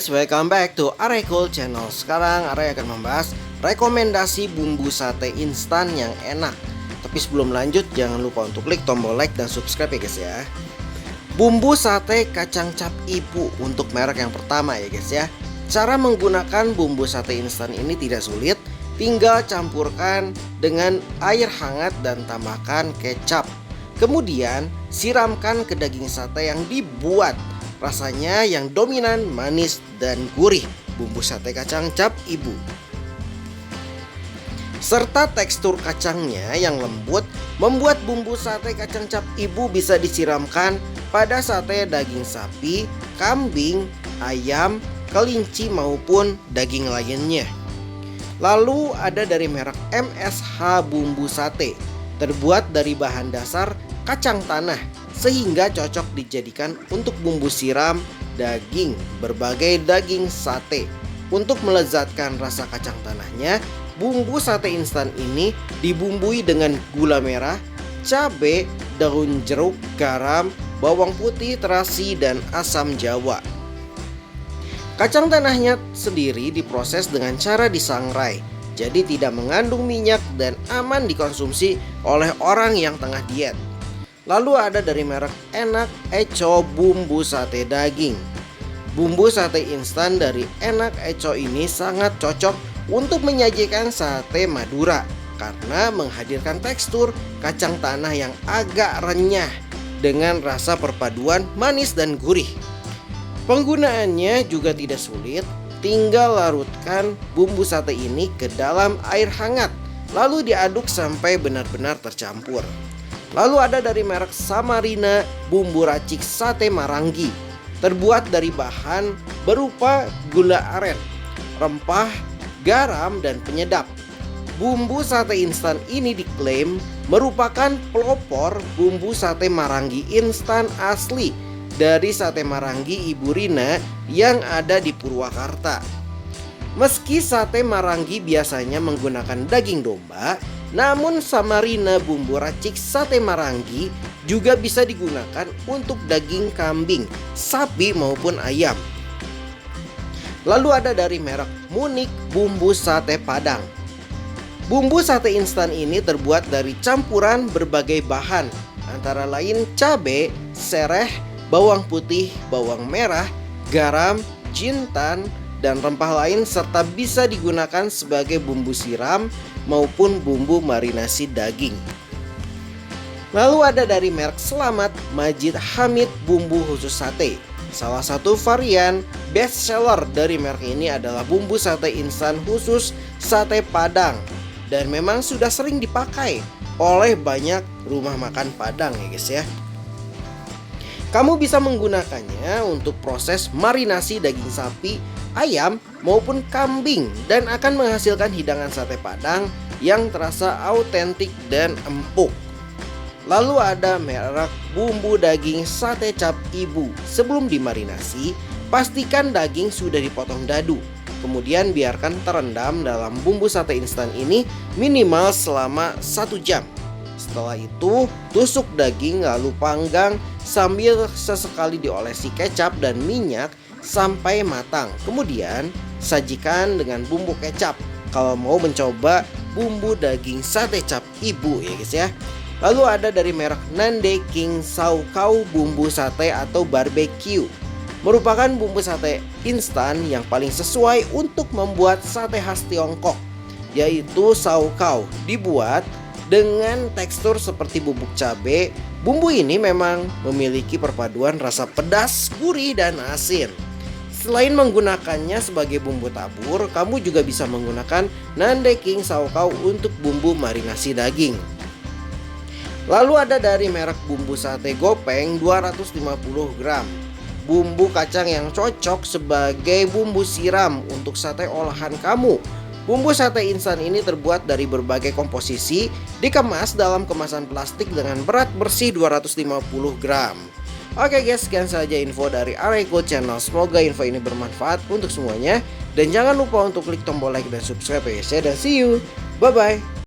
Welcome back to Arekul Channel. Sekarang Are akan membahas rekomendasi bumbu sate instan yang enak. Tapi sebelum lanjut, jangan lupa untuk klik tombol like dan subscribe ya guys ya. Bumbu sate kacang cap ibu untuk merek yang pertama ya guys ya. Cara menggunakan bumbu sate instan ini tidak sulit. Tinggal campurkan dengan air hangat dan tambahkan kecap. Kemudian siramkan ke daging sate yang dibuat. Rasanya yang dominan manis dan gurih, bumbu sate kacang cap ibu. Serta tekstur kacangnya yang lembut membuat bumbu sate kacang cap ibu bisa disiramkan pada sate daging sapi, kambing, ayam, kelinci maupun daging lainnya. Lalu ada dari merek MSH bumbu sate, terbuat dari bahan dasar kacang tanah sehingga cocok dijadikan untuk bumbu siram daging berbagai daging sate. Untuk melezatkan rasa kacang tanahnya, bumbu sate instan ini dibumbui dengan gula merah, cabai, daun jeruk, garam, bawang putih, terasi, dan asam jawa. Kacang tanahnya sendiri diproses dengan cara disangrai, jadi tidak mengandung minyak dan aman dikonsumsi oleh orang yang tengah diet. Lalu ada dari merek Enak Eco bumbu sate daging. Bumbu sate instan dari Enak Eco ini sangat cocok untuk menyajikan sate Madura karena menghadirkan tekstur kacang tanah yang agak renyah dengan rasa perpaduan manis dan gurih. Penggunaannya juga tidak sulit, tinggal larutkan bumbu sate ini ke dalam air hangat lalu diaduk sampai benar-benar tercampur. Lalu ada dari merek Samarina bumbu racik sate Marangi, terbuat dari bahan berupa gula aren, rempah, garam, dan penyedap. Bumbu sate instan ini diklaim merupakan pelopor bumbu sate Marangi instan asli dari sate Marangi Ibu Rina yang ada di Purwakarta. Meski sate Marangi biasanya menggunakan daging domba, namun Samarina bumbu racik sate Marangi juga bisa digunakan untuk daging kambing, sapi maupun ayam. Lalu ada dari merek Munik bumbu sate Padang. Bumbu sate instan ini terbuat dari campuran berbagai bahan, antara lain cabai, sereh, bawang putih, bawang merah, garam, jintan, dan rempah lain, serta bisa digunakan sebagai bumbu siram maupun bumbu marinasi daging. Lalu ada dari merek Selamat Majid Hamid bumbu khusus sate. Salah satu varian best seller dari merek ini adalah bumbu sate instan khusus sate Padang, dan memang sudah sering dipakai oleh banyak rumah makan Padang ya guys ya. Kamu bisa menggunakannya untuk proses marinasi daging sapi, ayam, maupun kambing dan akan menghasilkan hidangan sate Padang yang terasa autentik dan empuk. Lalu ada merek bumbu daging sate cap ibu. Sebelum dimarinasi, pastikan daging sudah dipotong dadu. Kemudian biarkan terendam dalam bumbu sate instan ini minimal selama 1 jam. Setelah itu, tusuk daging lalu panggang sambil sesekali diolesi kecap dan minyak sampai matang. Kemudian sajikan dengan bumbu kecap kalau mau mencoba bumbu daging sate cap ibu ya guys ya. Lalu ada dari merek Nande King Sao Kau bumbu sate atau barbecue. Merupakan bumbu sate instan yang paling sesuai untuk membuat sate khas Tiongkok, yaitu sao kau. Dibuat dengan tekstur seperti bubuk cabai. Bumbu ini memang memiliki perpaduan rasa pedas, gurih, dan asin. Selain menggunakannya sebagai bumbu tabur, kamu juga bisa menggunakan Nande King Sao Kau untuk bumbu marinasi daging. Lalu ada dari merek bumbu sate Gopeng 250 gram. Bumbu kacang yang cocok sebagai bumbu siram untuk sate olahan kamu. Bumbu sate instan ini terbuat dari berbagai komposisi, dikemas dalam kemasan plastik dengan berat bersih 250 gram. Oke guys, sekian saja info dari Arekul Channel. Semoga info ini bermanfaat untuk semuanya. Dan jangan lupa untuk klik tombol like dan subscribe ya guys ya. Dan see you, bye bye.